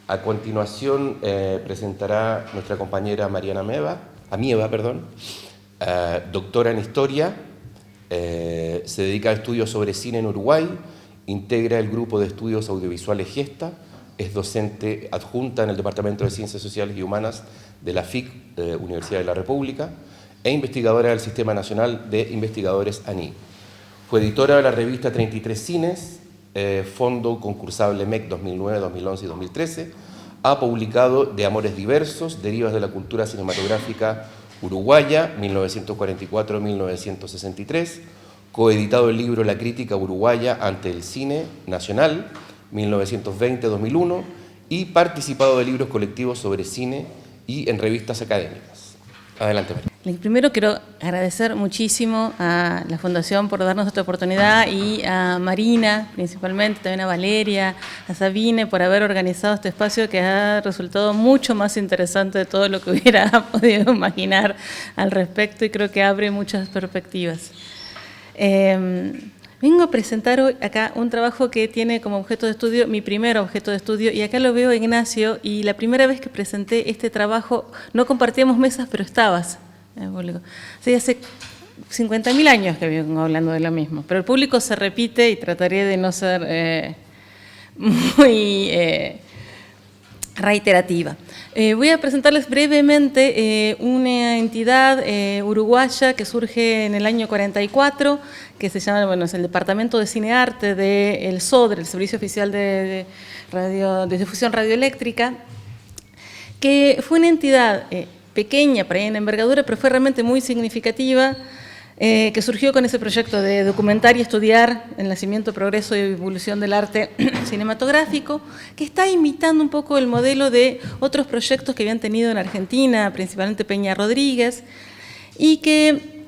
A continuación presentará nuestra compañera Mariana Amieva, doctora en Historia, se dedica a estudios sobre cine en Uruguay, integra el grupo de estudios audiovisuales Gesta, es docente adjunta en el Departamento de Ciencias Sociales y Humanas de la FIC, Universidad de la República, e investigadora del Sistema Nacional de Investigadores ANI. Fue editora de la revista 33 Cines, Fondo Concursable MEC 2009, 2011 y 2013. Ha publicado De Amores Diversos, Derivas de la Cultura Cinematográfica Uruguaya, 1944-1963. Coeditado el libro La Crítica Uruguaya ante el Cine Nacional, 1920-2001. Y participado de libros colectivos sobre cine y en revistas académicas. Adelante, María. Primero quiero agradecer muchísimo a la Fundación por darnos esta oportunidad y a Marina, principalmente, también a Valeria, a Sabine, por haber organizado este espacio que ha resultado mucho más interesante de todo lo que hubiera podido imaginar al respecto y creo que abre muchas perspectivas. Vengo a presentar hoy acá un trabajo que tiene como objeto de estudio, mi primer objeto de estudio, y acá lo veo Ignacio, y la primera vez que presenté este trabajo, no compartíamos mesas, pero estabas en el público. Sí, hace 50.000 años que vengo hablando de lo mismo, pero el público se repite y trataré de no ser muy reiterativa. Voy a presentarles brevemente una entidad uruguaya que surge en el año 44, que se llama, bueno, es el Departamento de Cinearte del SODRE, el Servicio Oficial de Difusión Radioeléctrica, que fue una entidad pequeña para ahí en envergadura, pero fue realmente muy significativa, que surgió con ese proyecto de documentar y estudiar el nacimiento, progreso y evolución del arte cinematográfico, que está imitando un poco el modelo de otros proyectos que habían tenido en Argentina, principalmente Peña Rodríguez, y que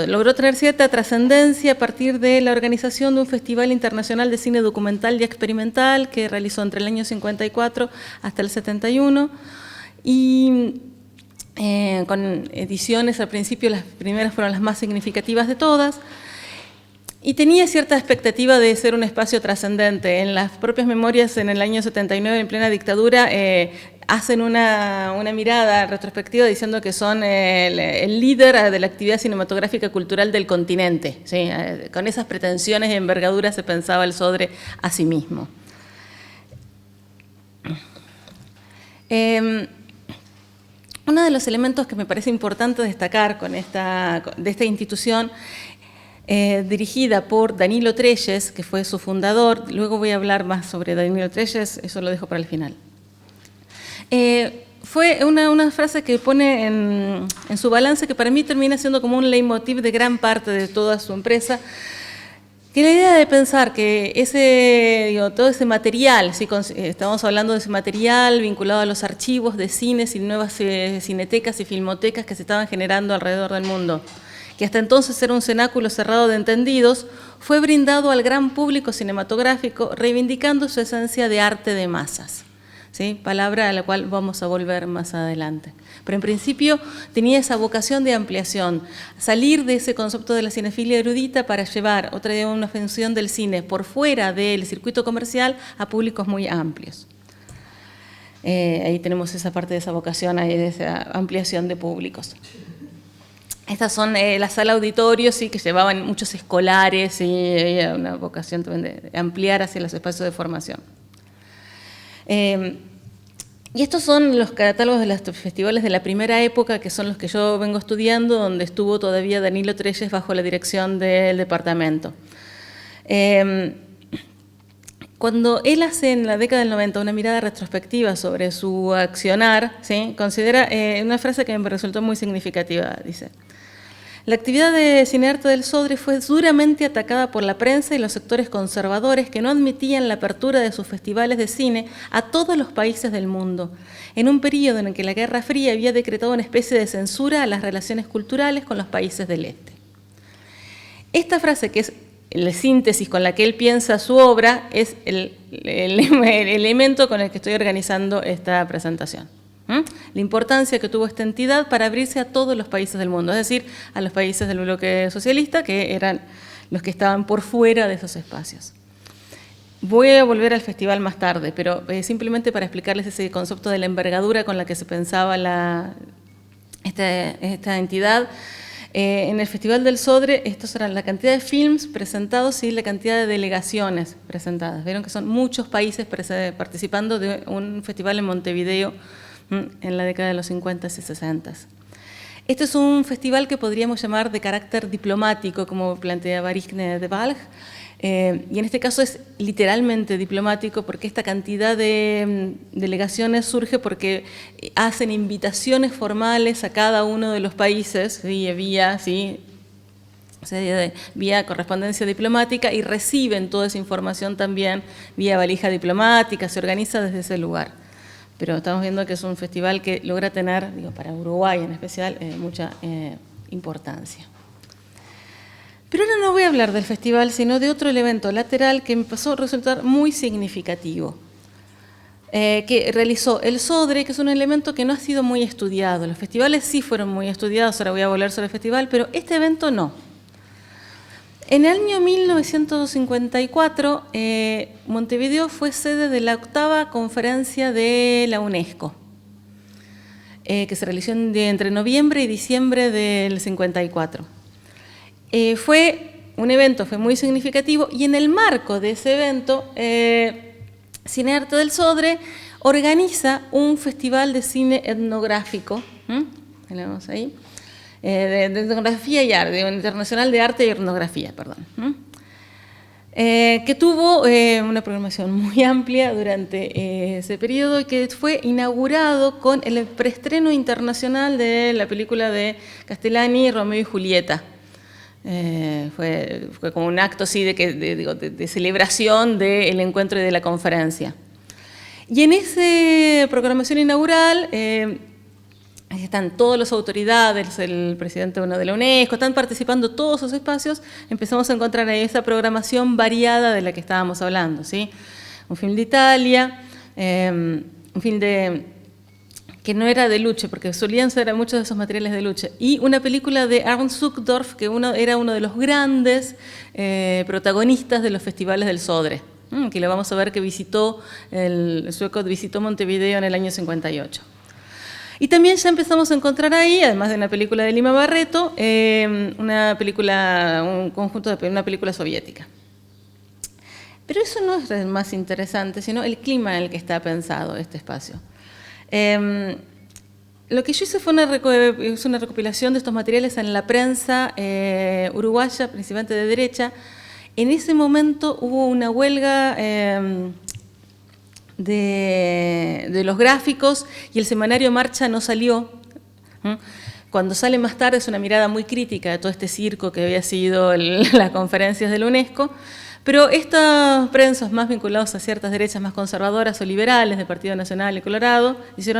logró tener cierta trascendencia a partir de la organización de un Festival Internacional de Cine Documental y Experimental que realizó entre el año 54 hasta el 71, y con ediciones al principio, las primeras fueron las más significativas de todas, y tenía cierta expectativa de ser un espacio trascendente. En las propias memorias, en el año 79, en plena dictadura, hacen una mirada retrospectiva diciendo que son el líder de la actividad cinematográfica cultural del continente, ¿sí? Con esas pretensiones y envergaduras se pensaba el SODRE a sí mismo. Uno de los elementos que me parece importante destacar de esta institución, dirigida por Danilo Trelles, que fue su fundador, luego voy a hablar más sobre Danilo Trelles, eso lo dejo para el final. Fue una frase que pone en su balance que para mí termina siendo como un leitmotiv de gran parte de toda su empresa, que la idea de pensar que todo ese material, ¿sí? Estamos hablando de ese material vinculado a los archivos de cines y nuevas cinetecas y filmotecas que se estaban generando alrededor del mundo, que hasta entonces era un cenáculo cerrado de entendidos, fue brindado al gran público cinematográfico, reivindicando su esencia de arte de masas, ¿sí? Palabra a la cual vamos a volver más adelante. Pero en principio tenía esa vocación de ampliación, salir de ese concepto de la cinefilia erudita para llevar una función del cine por fuera del circuito comercial a públicos muy amplios. Ahí tenemos esa parte de esa vocación, de esa ampliación de públicos. Estas son las salas auditorios, sí, que llevaban muchos escolares, y había una vocación también de ampliar hacia los espacios de formación. Y estos son los catálogos de los festivales de la primera época, que son los que yo vengo estudiando, donde estuvo todavía Danilo Trelles bajo la dirección del departamento. Cuando él hace en la década del 90 una mirada retrospectiva sobre su accionar, ¿sí? Considera una frase que me resultó muy significativa, dice: la actividad de cinearte del SODRE fue duramente atacada por la prensa y los sectores conservadores que no admitían la apertura de sus festivales de cine a todos los países del mundo, en un periodo en el que la Guerra Fría había decretado una especie de censura a las relaciones culturales con los países del Este. Esta frase, que es la síntesis con la que él piensa su obra, es el elemento con el que estoy organizando esta presentación. La importancia que tuvo esta entidad para abrirse a todos los países del mundo, es decir, a los países del bloque socialista, que eran los que estaban por fuera de esos espacios. Voy a volver al festival más tarde, pero simplemente para explicarles ese concepto de la envergadura con la que se pensaba esta entidad. En el Festival del Sodre, estos eran la cantidad de films presentados y la cantidad de delegaciones presentadas. Vieron que son muchos países participando de un festival en Montevideo en la década de los 50 y 60. Este es un festival que podríamos llamar de carácter diplomático, como plantea Varigne de Waal. Y en este caso es literalmente diplomático porque esta cantidad de delegaciones surge porque hacen invitaciones formales a cada uno de los países vía correspondencia diplomática y reciben toda esa información también vía valija diplomática, se organiza desde ese lugar. Pero estamos viendo que es un festival que logra tener, para Uruguay en especial, mucha importancia. Pero ahora no voy a hablar del festival, sino de otro evento lateral que me pasó a resultar muy significativo, que realizó el Sodre, que es un elemento que no ha sido muy estudiado. Los festivales sí fueron muy estudiados, ahora voy a volver sobre el festival, pero este evento no. En el año 1954, Montevideo fue sede de la 8ª conferencia de la UNESCO, que se realizó entre noviembre y diciembre del 54. Fue un evento, fue muy significativo, y en el marco de ese evento, Cinearte del Sodre organiza un festival de cine etnográfico, lo vemos ahí, de etnografía y arte, internacional de arte y etnografía, perdón, que tuvo una programación muy amplia durante ese periodo y que fue inaugurado con el preestreno internacional de la película de Castellani, Romeo y Julieta. Fue como un acto así de celebración del encuentro y de la conferencia. Y en esa programación inaugural están todas las autoridades, el presidente de la UNESCO, están participando todos esos espacios. Empezamos a encontrar ahí esa programación variada de la que estábamos hablando, ¿sí? Un film de Italia, un film que no era de Luce, porque solían ser muchos de esos materiales de Luce, y una película de Ernst Zuckdorf, que era uno de los grandes protagonistas de los festivales del Sodre, que lo vamos a ver que el sueco visitó Montevideo en el año 58. Y también ya empezamos a encontrar ahí, además de una película de Lima Barreto, una película soviética. Pero eso no es más interesante, sino el clima en el que está pensado este espacio. Lo que yo hice fue una recopilación de estos materiales en la prensa uruguaya, principalmente de derecha. En ese momento hubo una huelga de los gráficos y el semanario Marcha no salió. Cuando sale más tarde es una mirada muy crítica de todo este circo que había sido las conferencias de la UNESCO. Pero estos prensos más vinculados a ciertas derechas más conservadoras o liberales del Partido Nacional y Colorado hice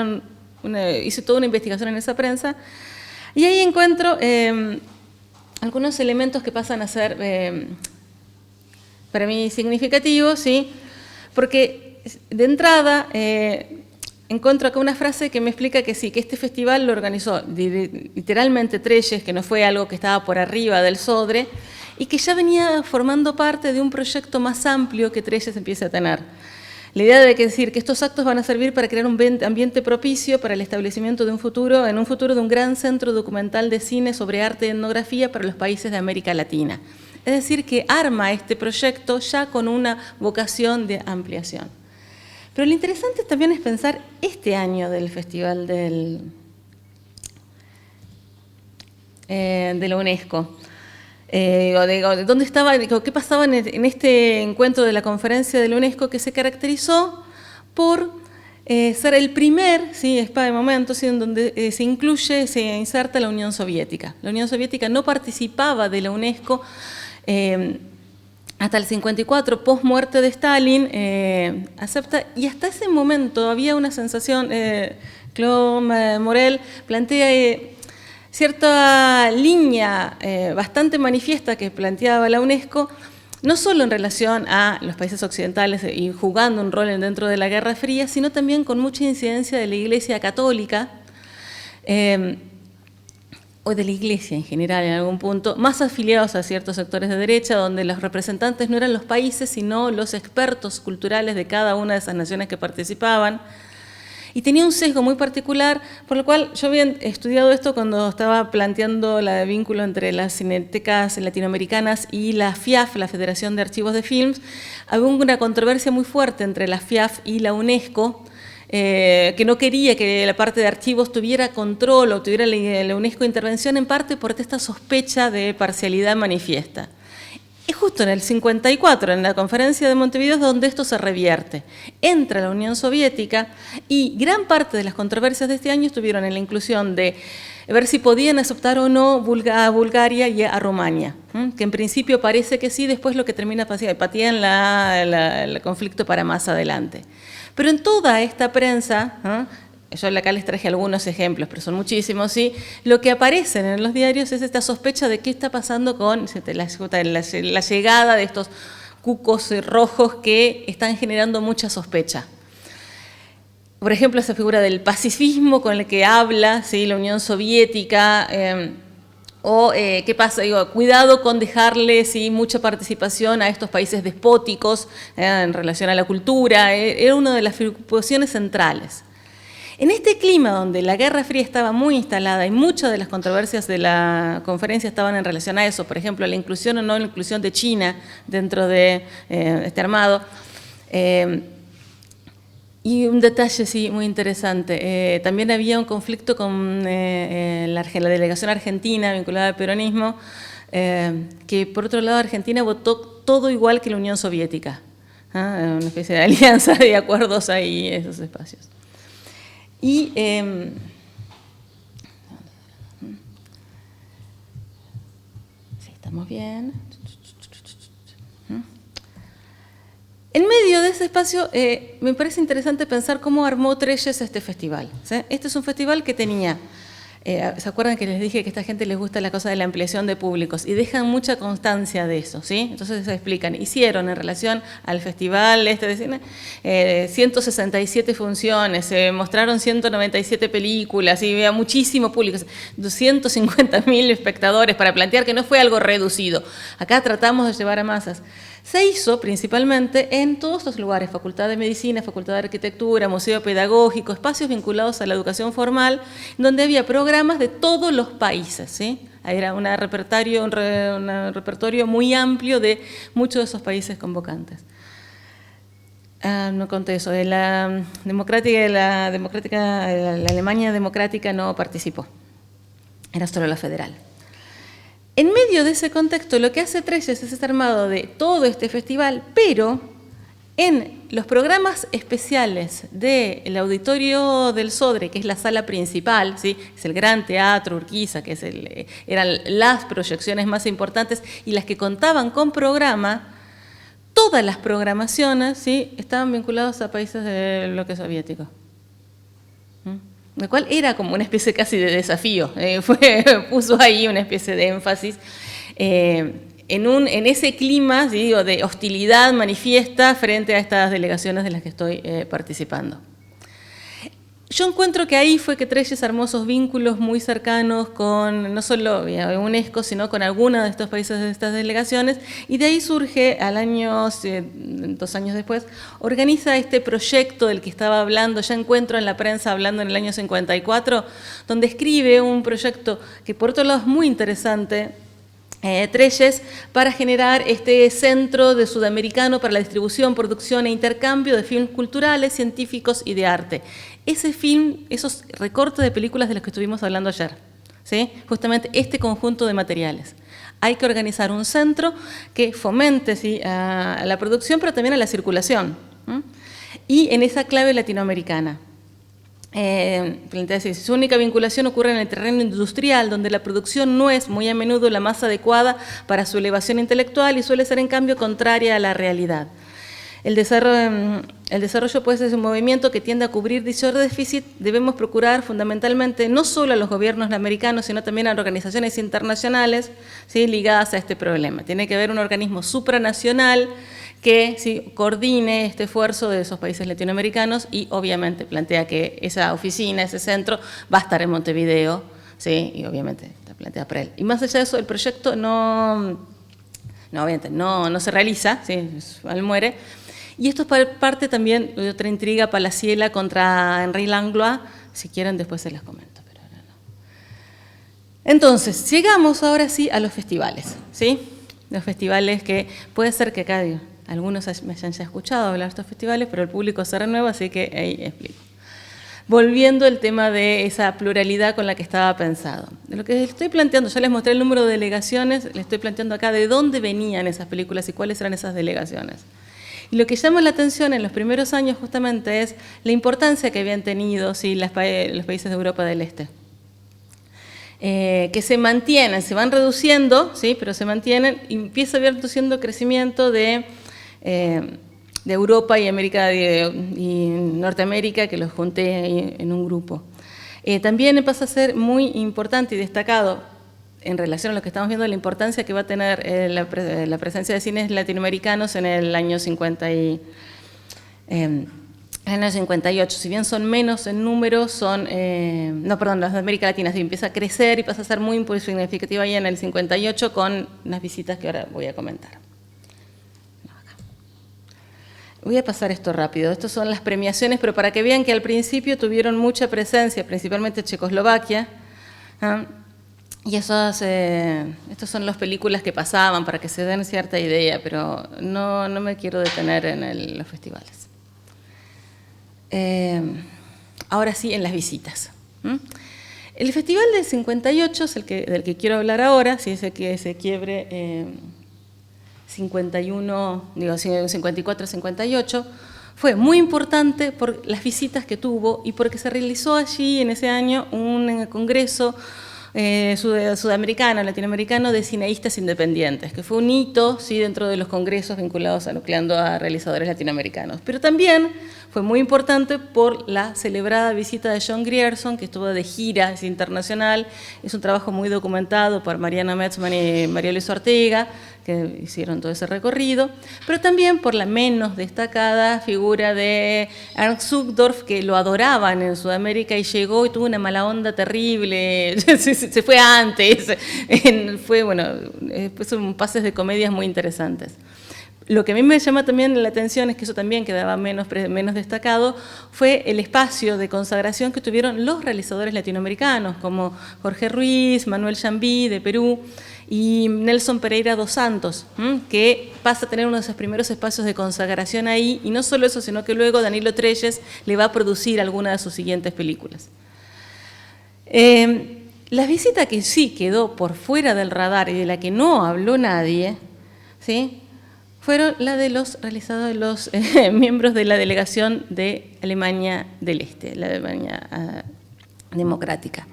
toda una investigación en esa prensa y ahí encuentro algunos elementos que pasan a ser para mí significativos, ¿sí? Porque de entrada encuentro acá una frase que me explica que sí, que este festival lo organizó literalmente Trelles, que no fue algo que estaba por arriba del Sodre, y que ya venía formando parte de un proyecto más amplio que Trelles empieza a tener. La idea de decir que estos actos van a servir para crear un ambiente propicio para el establecimiento de un futuro de un gran centro documental de cine sobre arte y etnografía para los países de América Latina. Es decir, que arma este proyecto ya con una vocación de ampliación. Pero lo interesante también es pensar este año del Festival de la UNESCO. ¿Dónde estaba, qué pasaba en este encuentro de la conferencia de la UNESCO que se caracterizó por ser el primer SPA de momento, en donde se inserta la Unión Soviética. La Unión Soviética no participaba de la UNESCO hasta el 54, post muerte de Stalin, acepta, y hasta ese momento había una sensación, Claude Morel plantea cierta línea bastante manifiesta que planteaba la UNESCO, no solo en relación a los países occidentales y jugando un rol dentro de la Guerra Fría, sino también con mucha incidencia de la Iglesia Católica, o de la Iglesia en general en algún punto, más afiliados a ciertos sectores de derecha, donde los representantes no eran los países, sino los expertos culturales de cada una de esas naciones que participaban. Y tenía un sesgo muy particular, por lo cual yo había estudiado esto cuando estaba planteando el vínculo entre las cinetecas latinoamericanas y la FIAF, la Federación de Archivos de Films. Había una controversia muy fuerte entre la FIAF y la UNESCO, que no quería que la parte de archivos tuviera control o tuviera la UNESCO intervención, en parte por esta sospecha de parcialidad manifiesta. Es justo en el 54, en la conferencia de Montevideo, donde esto se revierte. Entra la Unión Soviética y gran parte de las controversias de este año estuvieron en la inclusión de ver si podían aceptar o no a Bulgaria y a Rumania, que en principio parece que sí, después lo que termina patean el conflicto para más adelante. Pero en toda esta prensa, yo acá les traje algunos ejemplos, pero son muchísimos, ¿sí? Lo que aparecen en los diarios es esta sospecha de qué está pasando con la llegada de estos cucos rojos que están generando mucha sospecha. Por ejemplo, esa figura del pacifismo con el que habla, ¿sí?, la Unión Soviética, qué pasa, cuidado con dejarle, ¿sí?, mucha participación a estos países despóticos en relación a la cultura, era una de las preocupaciones centrales. En este clima donde la Guerra Fría estaba muy instalada y muchas de las controversias de la conferencia estaban en relación a eso, por ejemplo, la inclusión o no la inclusión de China dentro de este armado. Y un detalle sí muy interesante, también había un conflicto con la delegación argentina vinculada al peronismo, que por otro lado Argentina votó todo igual que la Unión Soviética, una especie de alianza de acuerdos ahí en esos espacios. Y sí, estamos bien. En medio de ese espacio me parece interesante pensar cómo armó Trelles este festival, ¿sí? Este es un festival que tenía, ¿se acuerdan que les dije que a esta gente les gusta la cosa de la ampliación de públicos? Y dejan mucha constancia de eso, ¿sí? Entonces se explican, hicieron en relación al festival de cine 167 funciones, se mostraron 197 películas y había muchísimo público, 250.000 espectadores, para plantear que no fue algo reducido. Acá tratamos de llevar a masas. Se hizo principalmente en todos los lugares, Facultad de Medicina, Facultad de Arquitectura, Museo Pedagógico, espacios vinculados a la educación formal, donde había programas de todos los países, ¿sí? Era un repertorio muy amplio de muchos de esos países convocantes. No conté eso, la Alemania democrática no participó, era solo la federal. En medio de ese contexto, lo que hace Trelles es estar armado de todo este festival, pero en los programas especiales del auditorio del Sodre, que es la sala principal, ¿sí?, es el gran teatro Urquiza, que eran las proyecciones más importantes y las que contaban con programa, todas las programaciones, ¿sí?, estaban vinculadas a países del bloque soviético. Lo cual era como una especie casi de desafío, puso ahí una especie de énfasis en ese clima, digo, de hostilidad manifiesta frente a estas delegaciones de las que estoy participando. Yo encuentro que ahí fue que Trelles armó esos vínculos muy cercanos con no solo UNESCO, sino con algunos de estos países de estas delegaciones, y de ahí surge, 2 años después, organiza este proyecto del que estaba hablando, ya encuentro en la prensa hablando en el año 54, donde escribe un proyecto que por otro lado es muy interesante, Trelles, para generar este centro de sudamericano para la distribución, producción e intercambio de films culturales, científicos y de arte. Ese film, esos recortes de películas de los que estuvimos hablando ayer, ¿sí?, justamente este conjunto de materiales. Hay que organizar un centro que fomente, ¿sí?, a la producción, pero también a la circulación, y en esa clave latinoamericana. Su única vinculación ocurre en el terreno industrial, donde la producción no es muy a menudo la más adecuada para su elevación intelectual y suele ser en cambio contraria a la realidad. El desarrollo pues, es un movimiento que tiende a cubrir dicho déficit. Debemos procurar fundamentalmente no solo a los gobiernos americanos, sino también a organizaciones internacionales, ¿sí?, ligadas a este problema. Tiene que haber un organismo supranacional que, ¿sí?, coordine este esfuerzo de esos países latinoamericanos y obviamente plantea que esa oficina, ese centro, va a estar en Montevideo, ¿sí? Y obviamente está planteada por él. Y más allá de eso, el proyecto obviamente no se realiza, ¿sí? Él muere. Y esto es parte también de otra intriga palaciega contra Henri Langlois. Si quieren, después se las comento, pero ahora no. Entonces, llegamos ahora sí a los festivales, ¿sí? Los festivales que puede ser que acá algunos me hayan ya escuchado hablar de estos festivales, pero el público se renueva, así que ahí explico. Volviendo al tema de esa pluralidad con la que estaba pensado. De lo que estoy planteando, ya les mostré el número de delegaciones, les estoy planteando acá de dónde venían esas películas y cuáles eran esas delegaciones. Y lo que llama la atención en los primeros años justamente es la importancia que habían tenido ¿sí? los países de Europa del Este. Que se mantienen, se van reduciendo, ¿sí? Pero se mantienen y empieza a haber reduciendo crecimiento de Europa y América y Norteamérica, que los junté en un grupo. También pasa a ser muy importante y destacado en relación a lo que estamos viendo, la importancia que va a tener la presencia de cines latinoamericanos en el año 58. Si bien son menos en número, los de América Latina, sí, empieza a crecer y pasa a ser muy significativa ahí en el 58 con unas visitas que ahora voy a comentar. Voy a pasar esto rápido. Estas son las premiaciones, pero para que vean que al principio tuvieron mucha presencia, principalmente Checoslovaquia. Y estas son las películas que pasaban para que se den cierta idea, pero no me quiero detener en los festivales. Ahora sí, en las visitas. El Festival del 58 es del que quiero hablar ahora, sí, es el que se quiebre 54-58, fue muy importante por las visitas que tuvo y porque se realizó allí en ese año un congreso sudamericano, latinoamericano de cineastas independientes, que fue un hito ¿sí? dentro de los congresos vinculados a nucleando a realizadores latinoamericanos. Pero también fue muy importante por la celebrada visita de John Grierson, que estuvo de gira internacional. Es un trabajo muy documentado por Mariana Metzman y María Luisa Ortega, que hicieron todo ese recorrido, pero también por la menos destacada figura de Ernst Zuckdorf, que lo adoraban en Sudamérica y llegó y tuvo una mala onda terrible, se fue antes, son pases de comedias muy interesantes. Lo que a mí me llama también la atención es que eso también quedaba menos destacado, fue el espacio de consagración que tuvieron los realizadores latinoamericanos, como Jorge Ruiz, Manuel Jambí de Perú y Nelson Pereira dos Santos, que pasa a tener uno de esos primeros espacios de consagración ahí, y no solo eso, sino que luego Danilo Trelles le va a producir alguna de sus siguientes películas. La visita que sí quedó por fuera del radar y de la que no habló nadie, ¿sí? Fueron la de los miembros de la delegación de Alemania del Este, la Alemania democrática,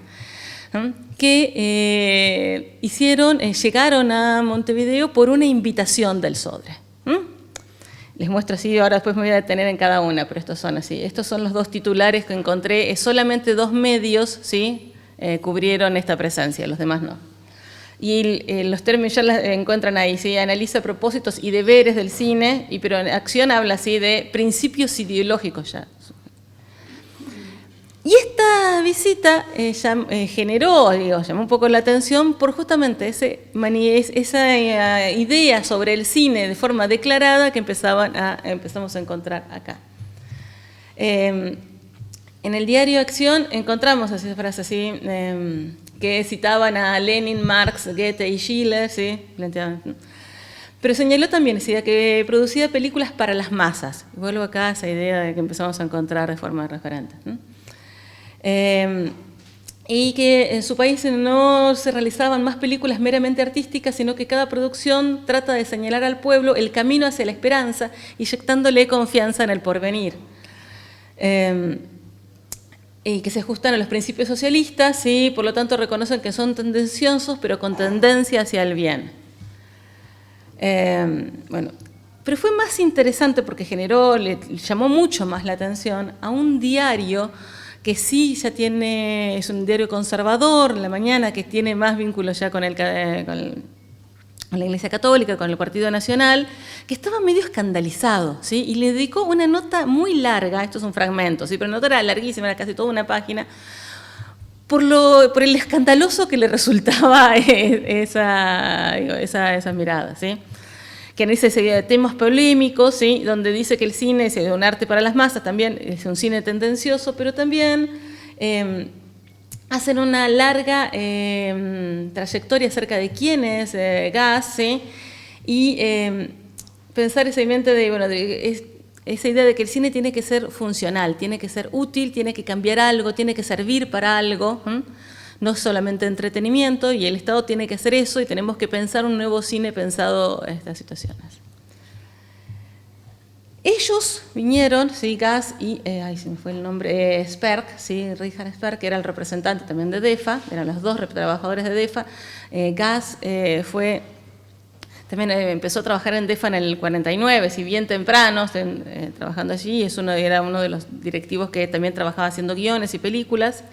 que llegaron a Montevideo por una invitación del Sodre. Les muestro así, ahora después me voy a detener en cada una, pero estos son así. Estos son los dos titulares que encontré, solamente 2 medios ¿sí? Cubrieron esta presencia, los demás no. Y los términos ya los encuentran ahí, ¿sí? Analiza propósitos y deberes del cine, pero en acción habla así de principios ideológicos ya. Y esta visita llamó un poco la atención por justamente esa idea sobre el cine de forma declarada que empezamos a encontrar acá. En el diario Acción encontramos esas frases así, que citaban a Lenin, Marx, Goethe y Schiller, ¿sí? Pero señaló también esa idea que producía películas para las masas. Y vuelvo acá a esa idea de que empezamos a encontrar de forma referente. Y que en su país no se realizaban más películas meramente artísticas, sino que cada producción trata de señalar al pueblo el camino hacia la esperanza, inyectándole confianza en el porvenir. Y que se ajustan a los principios socialistas y por lo tanto reconocen que son tendenciosos, pero con tendencia hacia el bien. Pero fue más interesante porque le llamó mucho más la atención a un diario que sí ya es un diario conservador, La Mañana, que tiene más vínculos ya con la Iglesia Católica, con el Partido Nacional, que estaba medio escandalizado, ¿sí? Y le dedicó una nota muy larga, esto es un fragmento, ¿sí? Pero la nota era larguísima, era casi toda una página, por el escandaloso que le resultaba esa mirada, ¿sí? Que en ese temas polémicos, ¿sí? Donde dice que el cine es un arte para las masas, también es un cine tendencioso, pero también hacen una larga trayectoria acerca de quién es Gass, ¿sí? Y pensar esa mente esa idea de que el cine tiene que ser funcional, tiene que ser útil, tiene que cambiar algo, tiene que servir para algo, no solamente entretenimiento, y el Estado tiene que hacer eso y tenemos que pensar un nuevo cine pensado en estas situaciones. Ellos vinieron, ¿sí? Gass y, se me fue el nombre, Sperg, ¿sí? Richard Sperg, que era el representante también de DEFA, eran los dos trabajadores de DEFA. Gass también empezó a trabajar en DEFA en el 49, si bien temprano, trabajando allí, era uno de los directivos que también trabajaba haciendo guiones y películas.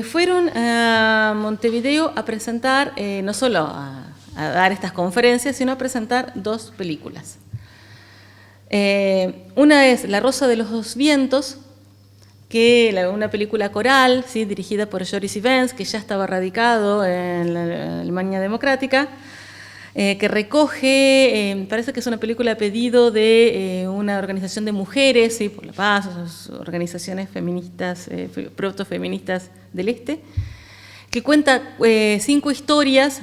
Fueron a Montevideo a presentar, no solo a dar estas conferencias, sino a presentar 2 películas. Una es La Rosa de los Dos Vientos, una película coral, ¿sí? Dirigida por Joris Ivens, que ya estaba radicado en la Alemania democrática, que recoge, parece que es una película a pedido de una organización de mujeres, ¿sí? Por la paz, organizaciones feministas, protofeministas del Este, que cuenta 5 historias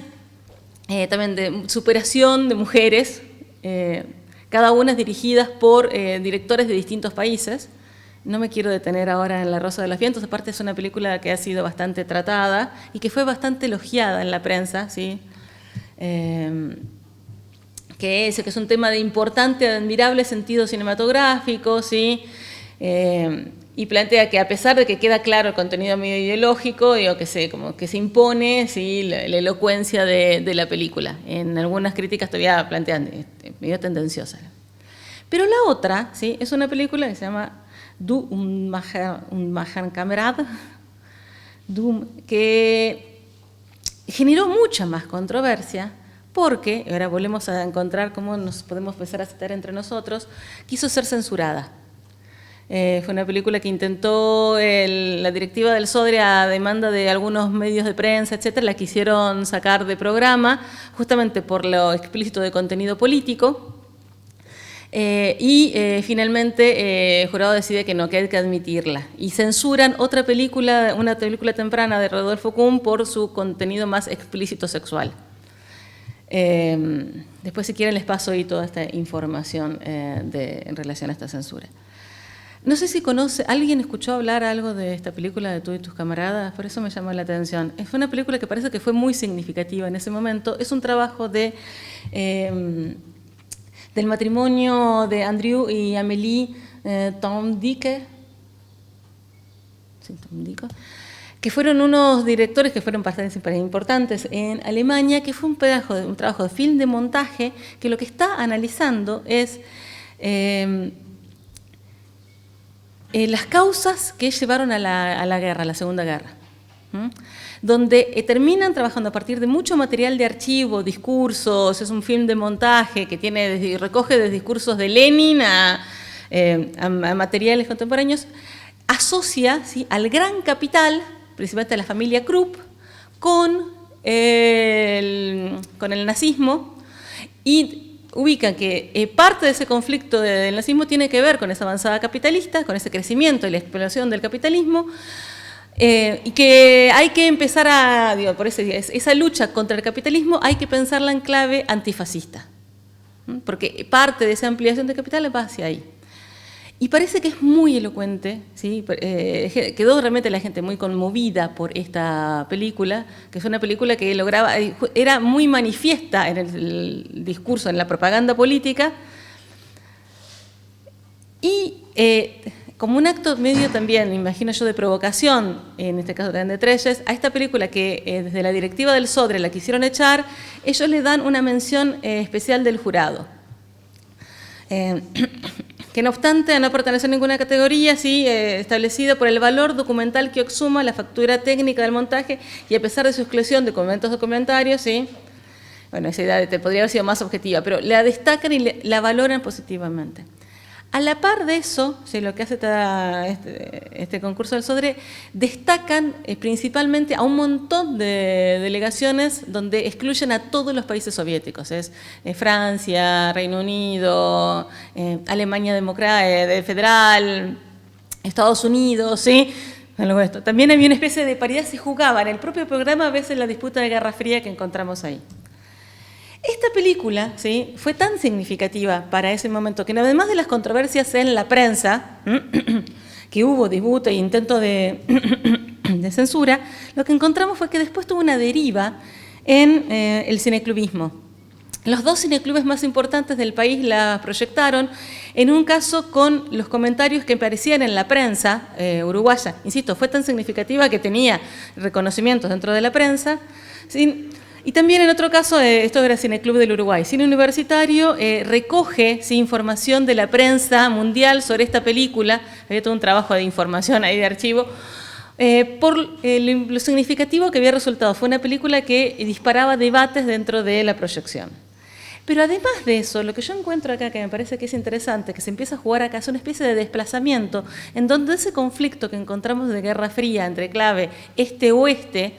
también de superación de mujeres, cada una dirigidas por directores de distintos países. No me quiero detener ahora en La Rosa de los Vientos, aparte es una película que ha sido bastante tratada y que fue bastante elogiada en la prensa, ¿sí? Que es un tema de importante, admirable sentido cinematográfico, ¿sí? Y plantea que a pesar de que queda claro el contenido medio ideológico, digo, que se impone, ¿sí? la elocuencia de la película. En algunas críticas todavía plantean medio tendenciosa. Pero la otra, ¿sí? Es una película que se llama Du Unmacherkamerad, que generó mucha más controversia porque, ahora volvemos a encontrar cómo nos podemos empezar a citar entre nosotros, quiso ser censurada. Fue una película que intentó, la directiva del SODRE a demanda de algunos medios de prensa, etcétera, la quisieron sacar de programa justamente por lo explícito de contenido político. Finalmente el jurado decide que no, que hay que admitirla y censuran una película temprana de Rodolfo Kuhn por su contenido más explícito sexual. Después, si quieren, les paso ahí toda esta información en relación a esta censura. No sé si ¿alguien escuchó hablar algo de esta película de Tú y tus camaradas? Por eso me llamó la atención. Fue una película que parece que fue muy significativa en ese momento. Es un trabajo del matrimonio de Andrew y Amélie Tomdike, que fueron unos directores que fueron bastante importantes en Alemania, que fue un trabajo de film de montaje que lo que está analizando es las causas que llevaron a la guerra, a la Segunda Guerra, donde terminan trabajando a partir de mucho material de archivo, discursos, es un film de montaje que recoge desde discursos de Lenin a materiales contemporáneos, asocia, ¿sí? al gran capital, principalmente a la familia Krupp, con el nazismo, y ubican que parte de ese conflicto del nazismo tiene que ver con esa avanzada capitalista, con ese crecimiento y la exploración del capitalismo, y que hay que empezar por esa lucha contra el capitalismo hay que pensarla en clave antifascista, porque parte de esa ampliación de capital va hacia ahí. Y parece que es muy elocuente, ¿sí? Quedó realmente la gente muy conmovida por esta película, que es una película que era muy manifiesta en el discurso, en la propaganda política, y como un acto medio también, me imagino yo, de provocación, en este caso también de Trelles, a esta película que desde la directiva del SODRE la quisieron echar, ellos le dan una mención especial del jurado. Que no obstante no pertenece a ninguna categoría, sí, establecida por el valor documental que exuma la factura técnica del montaje y a pesar de su exclusión de documentos documentarios, sí, bueno, esa idea podría haber sido más objetiva, pero la destacan y la valoran positivamente. A la par de eso, lo que hace este concurso del SODRE, destacan principalmente a un montón de delegaciones donde excluyen a todos los países soviéticos. Es Francia, Reino Unido, Alemania Federal, Estados Unidos, ¿sí? También había una especie de paridad, se jugaba en el propio programa a veces la disputa de Guerra Fría que encontramos ahí. Esta película, ¿sí?, fue tan significativa para ese momento que además de las controversias en la prensa, que hubo disputa e intento de censura, lo que encontramos fue que después tuvo una deriva en el cineclubismo. Los dos cineclubes más importantes del país la proyectaron, en un caso con los comentarios que aparecían en la prensa uruguaya. Insisto, fue tan significativa que tenía reconocimientos dentro de la prensa, ¿sí? Y también en otro caso, esto era Cineclub del Uruguay, Cine Universitario recoge información de la prensa mundial sobre esta película, había todo un trabajo de información ahí de archivo, por lo significativo que había resultado. Fue una película que disparaba debates dentro de la proyección. Pero además de eso, lo que yo encuentro acá, que me parece que es interesante, que se empieza a jugar acá, es una especie de desplazamiento, en donde ese conflicto que encontramos de Guerra Fría entre clave este-oeste,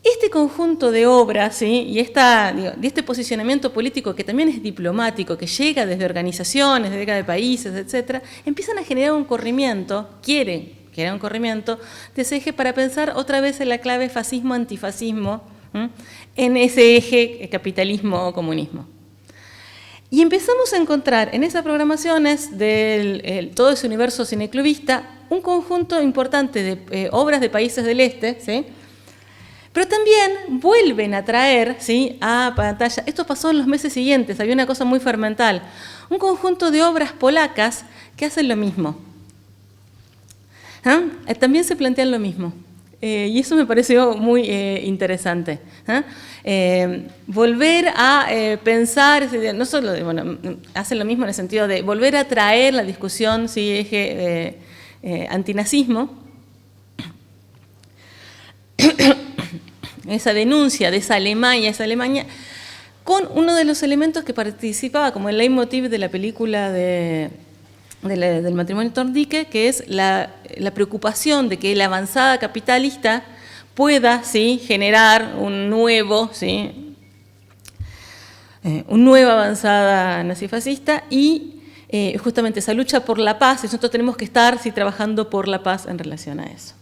este conjunto de obras, ¿sí?, y este posicionamiento político que también es diplomático, que llega desde organizaciones, llega de países, etcétera, empiezan a generar un corrimiento, quieren generar un corrimiento de ese eje para pensar otra vez en la clave fascismo-antifascismo, en ese eje capitalismo-comunismo. Y empezamos a encontrar en esas programaciones de todo ese universo cineclubista un conjunto importante de obras de países del este, ¿sí?, pero también vuelven a traer, ¿sí?, a pantalla, esto pasó en los meses siguientes, había una cosa muy fermental, un conjunto de obras polacas que hacen lo mismo. También se plantean lo mismo. Y eso me pareció muy interesante. Volver a pensar, no solo, hacen lo mismo en el sentido de volver a traer la discusión, ¿sí?, eje antinazismo, esa denuncia de esa Alemania, con uno de los elementos que participaba como el leitmotiv de la película del matrimonio Torndique, que es la preocupación de que la avanzada capitalista pueda, ¿sí?, generar una nueva avanzada nazifascista y justamente esa lucha por la paz, y nosotros tenemos que estar, ¿sí?, trabajando por la paz en relación a eso.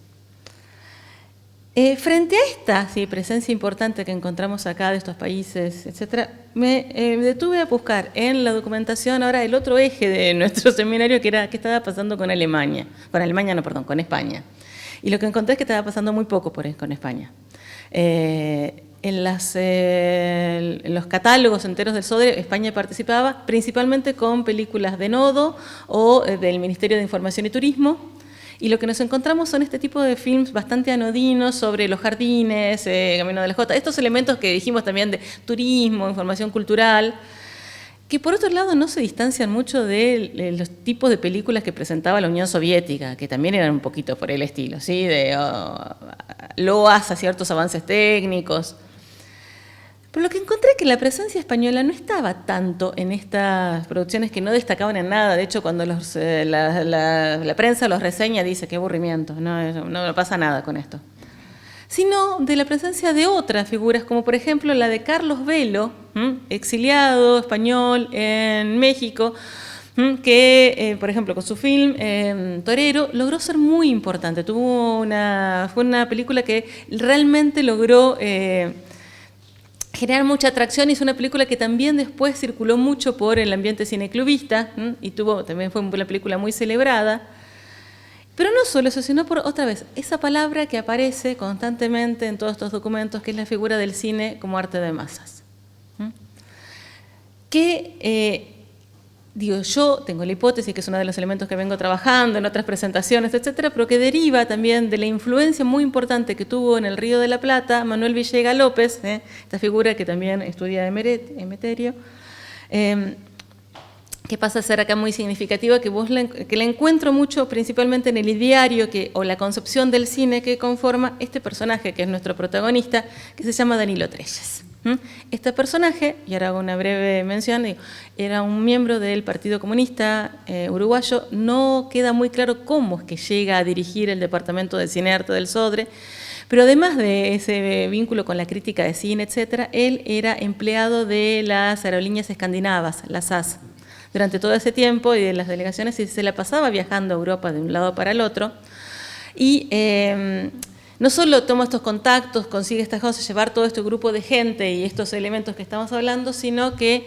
Frente a esta, ¿sí?, presencia importante que encontramos acá de estos países, etcétera, me detuve a buscar en la documentación ahora el otro eje de nuestro seminario, que era qué estaba pasando con Alemania. Con España. Y lo que encontré es que estaba pasando muy poco con España. En los catálogos enteros del SODRE, España participaba principalmente con películas de Nodo o del Ministerio de Información y Turismo. Y lo que nos encontramos son este tipo de films bastante anodinos sobre los jardines, Camino de la Jota, estos elementos que dijimos también de turismo, información cultural, que por otro lado no se distancian mucho de los tipos de películas que presentaba la Unión Soviética, que también eran un poquito por el estilo, ¿sí?, de loas a ciertos avances técnicos. Pero lo que encontré es que la presencia española no estaba tanto en estas producciones, que no destacaban en nada. De hecho, cuando la prensa los reseña, dice qué aburrimiento, no pasa nada con esto. Sino de la presencia de otras figuras, como por ejemplo la de Carlos Velo, exiliado español en México, que, por ejemplo, con su film Torero, logró ser muy importante. Fue una película que realmente logró generar mucha atracción, y es una película que también después circuló mucho por el ambiente cineclubista, y también fue una película muy celebrada. Pero no solo eso, sino por, otra vez, esa palabra que aparece constantemente en todos estos documentos, que es la figura del cine como arte de masas. Que, yo tengo la hipótesis, que es uno de los elementos que vengo trabajando en otras presentaciones, etcétera, pero que deriva también de la influencia muy importante que tuvo en el Río de la Plata Manuel Villega López, esta figura que también estudia Emeterio, que pasa a ser acá muy significativa, que la encuentro mucho principalmente en el ideario o la concepción del cine que conforma este personaje, que es nuestro protagonista, que se llama Danilo Trelles. Este personaje, y ahora hago una breve mención, era un miembro del Partido Comunista uruguayo. No queda muy claro cómo es que llega a dirigir el Departamento de Cinearte del Sodre, pero además de ese vínculo con la crítica de cine, etcétera, él era empleado de las aerolíneas escandinavas, las SAS, durante todo ese tiempo, y de las delegaciones, y se la pasaba viajando a Europa de un lado para el otro. Y no solo toma estos contactos, consigue estas cosas, llevar todo este grupo de gente y estos elementos que estamos hablando, sino que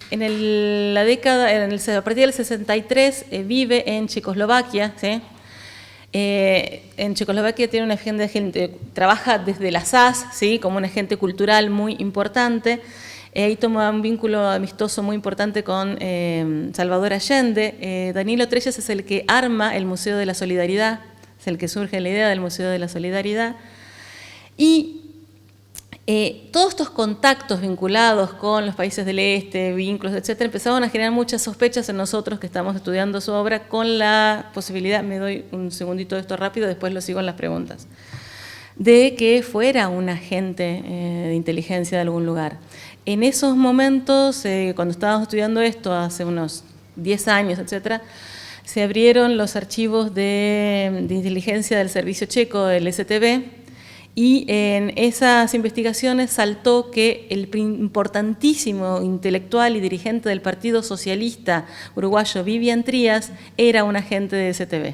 la década, a partir del 63, vive en Checoslovaquia, ¿sí? En Checoslovaquia tiene una agenda de gente, trabaja desde la SAS, ¿sí? Como un agente cultural muy importante. Ahí toma un vínculo amistoso muy importante con Salvador Allende. Danilo Trelles es el que arma el Museo de la Solidaridad, es el que surge la idea del Museo de la Solidaridad. Y todos estos contactos vinculados con los países del este, vínculos, etcétera, empezaron a generar muchas sospechas en nosotros que estamos estudiando su obra, con la posibilidad, me doy un segundito de esto rápido, después lo sigo en las preguntas, de que fuera un agente de inteligencia de algún lugar. En esos momentos, cuando estábamos estudiando esto, hace unos 10 años, etcétera, se abrieron los archivos de inteligencia del servicio checo, del STB, y en esas investigaciones saltó que el importantísimo intelectual y dirigente del Partido Socialista Uruguayo, Vivian Trías, era un agente de STB.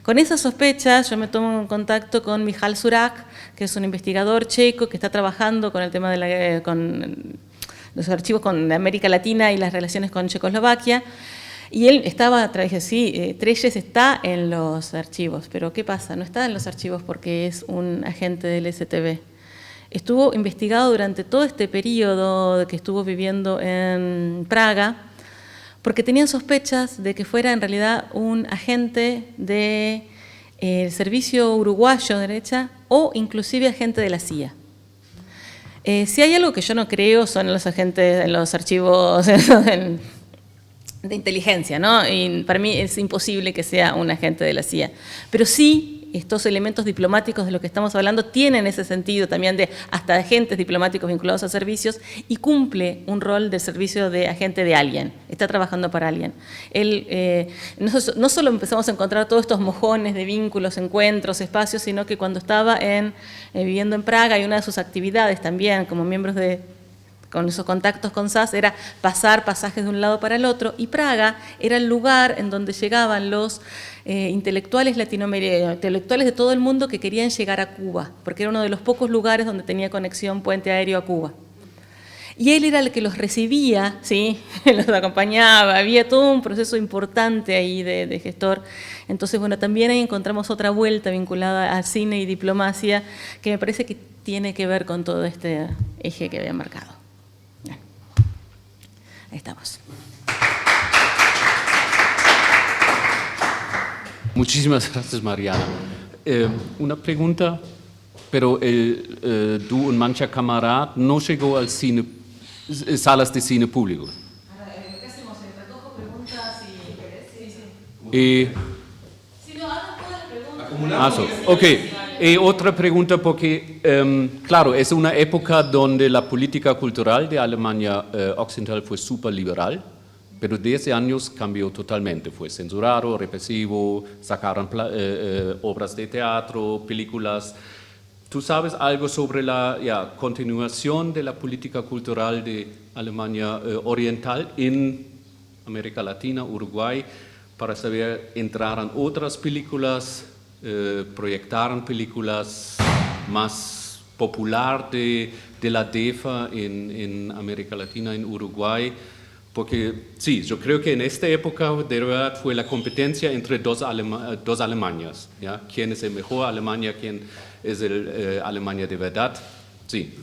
Con esas sospechas yo me tomo en contacto con Michal Surak, que es un investigador checo que está trabajando con el tema de con los archivos con América Latina y las relaciones con Checoslovaquia. Y él estaba, dije, sí, Trelles está en los archivos, pero ¿qué pasa? No está en los archivos porque es un agente del STB. Estuvo investigado durante todo este periodo que estuvo viviendo en Praga, porque tenían sospechas de que fuera en realidad un agente del servicio uruguayo derecha o inclusive agente de la CIA. Si hay algo que yo no creo son los agentes en los archivos de inteligencia, ¿no? Y para mí es imposible que sea un agente de la CIA. Pero sí, estos elementos diplomáticos de los que estamos hablando tienen ese sentido también de hasta agentes diplomáticos vinculados a servicios, y cumple un rol de servicio de agente de alguien, está trabajando para alguien. Él, no solo empezamos a encontrar todos estos mojones de vínculos, encuentros, espacios, sino que cuando estaba viviendo en Praga, y una de sus actividades también como miembros con esos contactos con SAS era pasar pasajes de un lado para el otro, y Praga era el lugar en donde llegaban los intelectuales latinoamericanos, intelectuales de todo el mundo que querían llegar a Cuba, porque era uno de los pocos lugares donde tenía conexión puente aéreo a Cuba. Y él era el que los recibía, ¿sí? Los acompañaba, había todo un proceso importante ahí de gestor. Entonces, bueno, también ahí encontramos otra vuelta vinculada a cine y diplomacia, que me parece que tiene que ver con todo este eje que había marcado. Bien. Ahí estamos. Muchísimas gracias, Mariana. Una pregunta, pero tú, un mancha camarada, no llegó al cine, salas de cine públicos. ¿Qué hacemos? ¿Recojo preguntas y querés? Sí. Si no, hagan todas las preguntas. Ok. Otra pregunta, porque, claro, es una época donde la política cultural de Alemania Occidental fue súper liberal, pero 10 años cambió totalmente, fue censurado, represivo, sacaron obras de teatro, películas. ¿Tú sabes algo sobre la continuación de la política cultural de Alemania Oriental en América Latina, Uruguay, para saber, entraran otras películas, proyectaran películas más popular de la DEFA en América Latina, en Uruguay? Porque sí, yo creo que en esta época de verdad fue la competencia entre dos Alemanias, ¿ya? ¿Quién es el mejor Alemania? ¿Quién es el Alemania de verdad? Sí.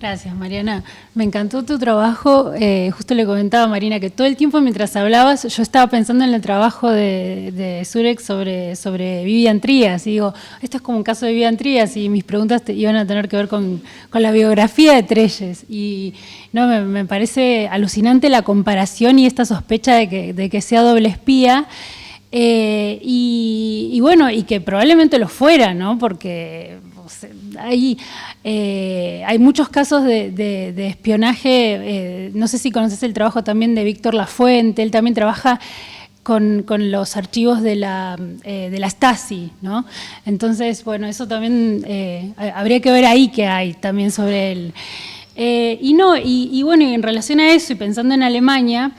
Gracias, Mariana. Me encantó tu trabajo. Justo le comentaba a Marina que todo el tiempo mientras hablabas yo estaba pensando en el trabajo de Surex sobre Vivian Trías. Y digo, esto es como un caso de Vivian Trías y mis preguntas iban a tener que ver con la biografía de Trelles. Y no, me parece alucinante la comparación y esta sospecha de que sea doble espía. Y bueno, y que probablemente lo fuera, ¿no? Porque hay muchos casos de espionaje. No sé si conoces el trabajo también de Víctor Lafuente. Él también trabaja con los archivos de la Stasi, ¿no? Entonces, bueno, eso también habría que ver ahí qué hay también sobre él. Y bueno, y en relación a eso y pensando en Alemania,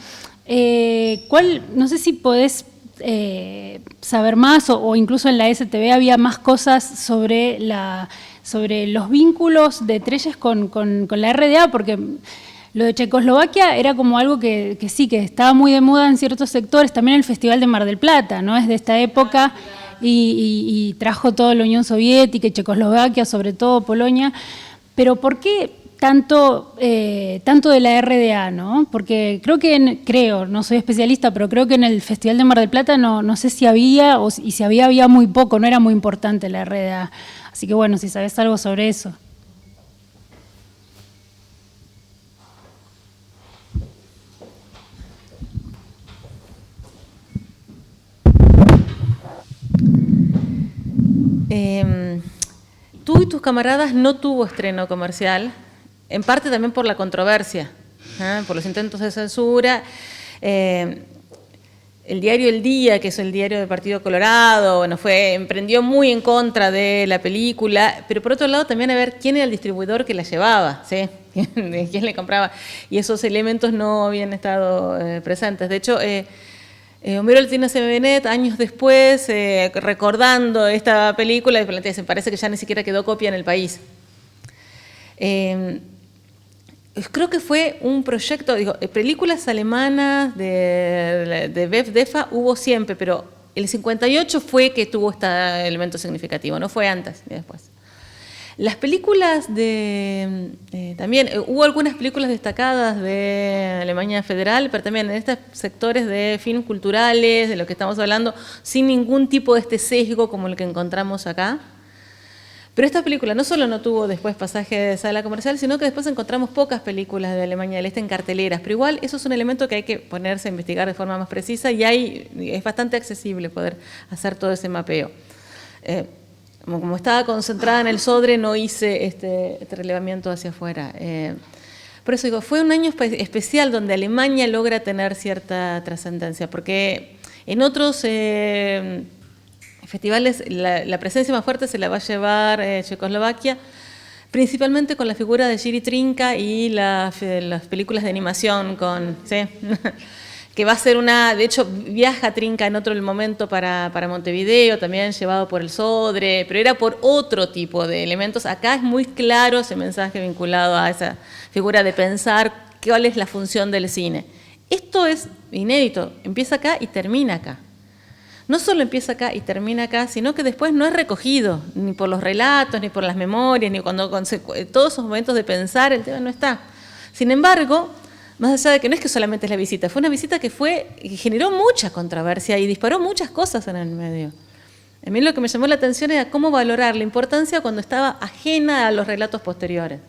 no sé si podés saber más o incluso en la STV había más cosas sobre los vínculos de Trelles con la RDA, porque lo de Checoslovaquia era como algo que sí, que estaba muy de moda en ciertos sectores, también el Festival de Mar del Plata, ¿no? Es de esta época y trajo toda la Unión Soviética y Checoslovaquia, sobre todo Polonia, pero ¿por qué tanto de la RDA, ¿no? Porque no soy especialista, pero creo que en el Festival de Mar del Plata no sé si había, y si había muy poco, no era muy importante la RDA. Así que bueno, si sabes algo sobre eso. Tú y tus camaradas no tuvo estreno comercial, en parte también por la controversia, por los intentos de censura. El diario El Día, que es el diario del Partido Colorado, bueno, emprendió muy en contra de la película, pero por otro lado también a ver quién era el distribuidor que la llevaba, ¿sí? ¿Quién le compraba? Y esos elementos no habían estado presentes. De hecho, Homero Martínez Benet, años después, recordando esta película, se parece que ya ni siquiera quedó copia en el país. Creo que fue un proyecto, películas alemanas de BFDEFA hubo siempre, pero el 58 fue que tuvo este elemento significativo, no fue antes ni después. Las películas también hubo algunas películas destacadas de Alemania Federal, pero también en estos sectores de films culturales, de lo que estamos hablando, sin ningún tipo de este sesgo como el que encontramos acá. Pero esta película no solo no tuvo después pasaje de sala comercial, sino que después encontramos pocas películas de Alemania del Este en carteleras. Pero igual eso es un elemento que hay que ponerse a investigar de forma más precisa y es bastante accesible poder hacer todo ese mapeo. Como estaba concentrada en el Sodre, no hice este relevamiento hacia afuera. Por eso digo, fue un año especial donde Alemania logra tener cierta trascendencia, porque en otros festivales la presencia más fuerte se la va a llevar Checoslovaquia, principalmente con la figura de Jiří Trinka y las películas de animación ¿sí? Que va a ser de hecho viaja Trinka en otro momento para Montevideo, también llevado por el Sodre, pero era por otro tipo de elementos. Acá es muy claro ese mensaje vinculado a esa figura de pensar cuál es la función del cine. Esto es inédito, empieza acá y termina acá. No solo empieza acá y termina acá, sino que después no es recogido, ni por los relatos, ni por las memorias, ni cuando todos esos momentos de pensar, el tema no está. Sin embargo, más allá de que no es que solamente es la visita, fue una visita que generó mucha controversia y disparó muchas cosas en el medio. A mí lo que me llamó la atención era cómo valorar la importancia cuando estaba ajena a los relatos posteriores.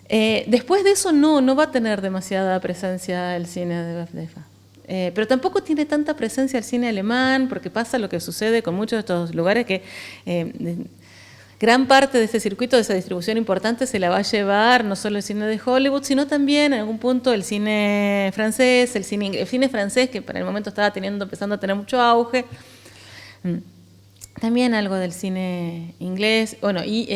Después de eso no va a tener demasiada presencia el cine de BFDEFA. Pero tampoco tiene tanta presencia el cine alemán, porque pasa lo que sucede con muchos de estos lugares que gran parte de ese circuito, de esa distribución importante, se la va a llevar no solo el cine de Hollywood, sino también en algún punto el cine francés, el cine francés, que para el momento estaba empezando a tener mucho auge. También algo del cine inglés, bueno, y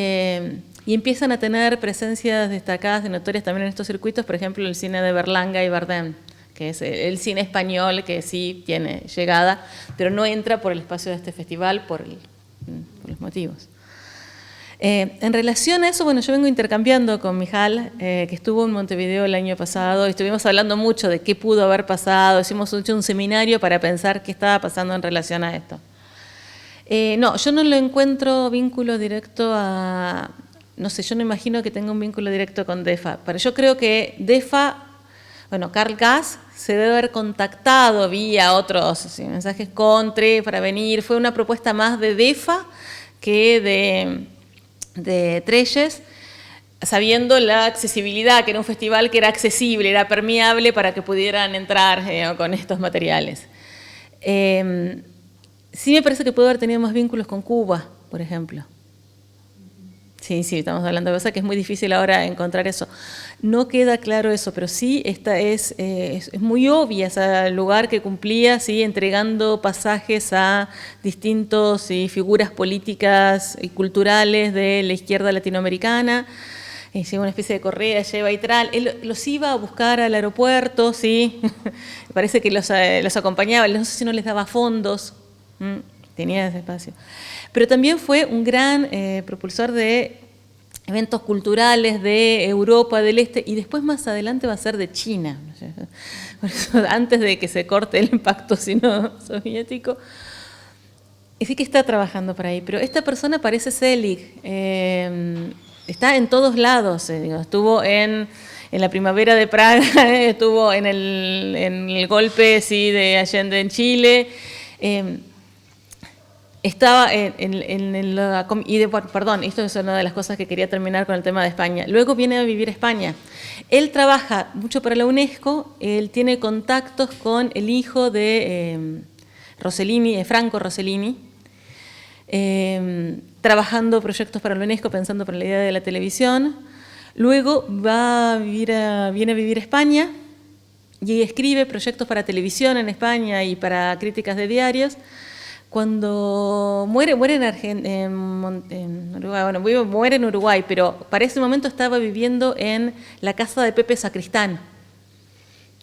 empiezan a tener presencias destacadas y notorias también en estos circuitos, por ejemplo, el cine de Berlanga y Bardem, que es el cine español que sí tiene llegada, pero no entra por el espacio de este festival por los motivos. En relación a eso, bueno, yo vengo intercambiando con Mijal, que estuvo en Montevideo el año pasado, y estuvimos hablando mucho de qué pudo haber pasado, hicimos un seminario para pensar qué estaba pasando en relación a esto. No, yo no lo encuentro vínculo directo no sé, yo no imagino que tenga un vínculo directo con DEFA, pero yo creo que DEFA, bueno, Carl Gass se debe haber contactado vía otros mensajes para venir, fue una propuesta más de DEFA que de Trelles, sabiendo la accesibilidad, que era un festival que era accesible, era permeable para que pudieran entrar con estos materiales. Sí me parece que puede haber tenido más vínculos con Cuba, por ejemplo. Sí, estamos hablando de cosas que es muy difícil ahora encontrar eso. No queda claro eso, pero sí esta es muy obvia ese lugar que cumplía, ¿sí? Entregando pasajes a distintos figuras políticas y culturales de la izquierda latinoamericana. Lleva una especie de correa, lleva y tal. Él los iba a buscar al aeropuerto, ¿sí? Parece que los acompañaba, no sé si no les daba fondos. Tenía ese espacio. Pero también fue un gran propulsor de eventos culturales de Europa del Este y después más adelante va a ser de China. Por eso, antes de que se corte el pacto sino-soviético. Sí que está trabajando por ahí, pero esta persona parece Selig. Está en todos lados. Estuvo en la primavera de Praga, estuvo en el golpe de Allende en Chile. Estaba perdón, esto es una de las cosas que quería terminar con el tema de España. Luego viene a vivir a España. Él trabaja mucho para la UNESCO, él tiene contactos con el hijo de Rossellini, Franco Rossellini, trabajando proyectos para la UNESCO, pensando para la idea de la televisión. Luego viene a vivir a España y escribe proyectos para televisión en España y para críticas de diarios. Cuando muere en Uruguay, bueno, muere en Uruguay, pero para ese momento estaba viviendo en la casa de Pepe Sacristán.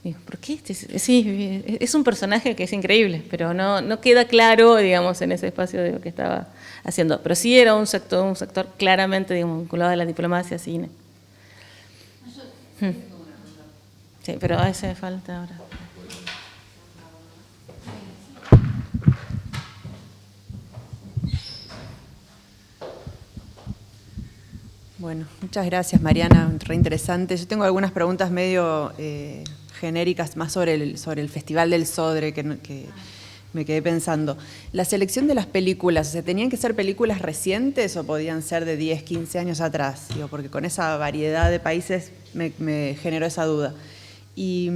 Digo, ¿por qué? Sí, es un personaje que es increíble, pero no queda claro, digamos, en ese espacio de lo que estaba haciendo. Pero sí era un sector claramente, digamos, vinculado a la diplomacia, cine. Sí, pero a ese falta ahora. Bueno, muchas gracias, Mariana, re interesante. Yo tengo algunas preguntas medio genéricas, más sobre el Festival del Sodre, que me quedé pensando. La selección de las películas, ¿tenían que ser películas recientes o podían ser de 10, 15 años atrás? Digo, porque con esa variedad de países me generó esa duda. Y